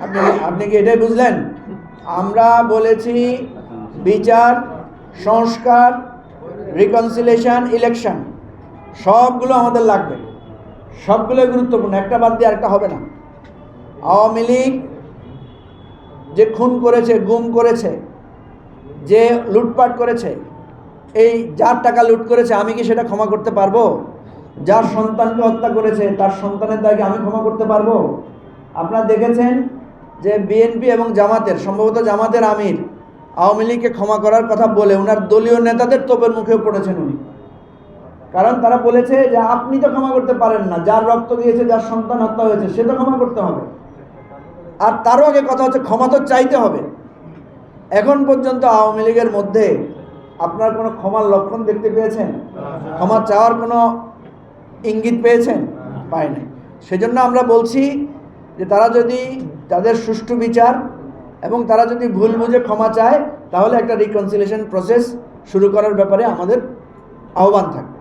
আপনি আপনি কি এটাই বুঝলেন? আমরা বলেছি বিচার, সংস্কার, রিকনসিলিয়েশন, ইলেকশন সবগুলো আমাদের লাগবে, সবগুলোই গুরুত্বপূর্ণ, একটা বাদ দিয়ে আরেকটা হবে না। আওয়ামী লীগ যে খুন করেছে, গুম করেছে, যে লুটপাট করেছে, এই যার টাকা লুট করেছে, আমি কি সেটা ক্ষমা করতে পারবো? যার সন্তানকে হত্যা করেছে তার সন্তানের দায়কে আমি ক্ষমা করতে পারবো? আপনারা দেখেছেন যে বিএনপি এবং জামাতের, সম্ভবত জামাতের আমির আওয়ামী লীগকে ক্ষমা করার কথা বলে ওনার দলীয় নেতাদের তোপের মুখেও পড়েছেন উনি। কারণ তারা বলেছে যে আপনি তো ক্ষমা করতে পারেন না, যার রক্ত দিয়েছে, যার সন্তান হত্যা হয়েছে সে তো ক্ষমা করতে হবে। আর তারও আগে কথা হচ্ছে ক্ষমা তো চাইতে হবে। এখন পর্যন্ত আওয়ামী লীগের মধ্যে আপনার কোনো ক্ষমার লক্ষণ দেখতে পেয়েছেন? ক্ষমা চাওয়ার কোনো ইঙ্গিত পেয়েছেন? পায় নাই। সেজন্য আমরা বলছি যে তারা যদি তাদের সুষ্ঠু বিচার এবং তারা যদি ভুল বুঝে ক্ষমা চায়, তাহলে একটা রিকনসিলিয়েশন প্রসেস শুরু করার ব্যাপারে আমাদের আহ্বান থাকে।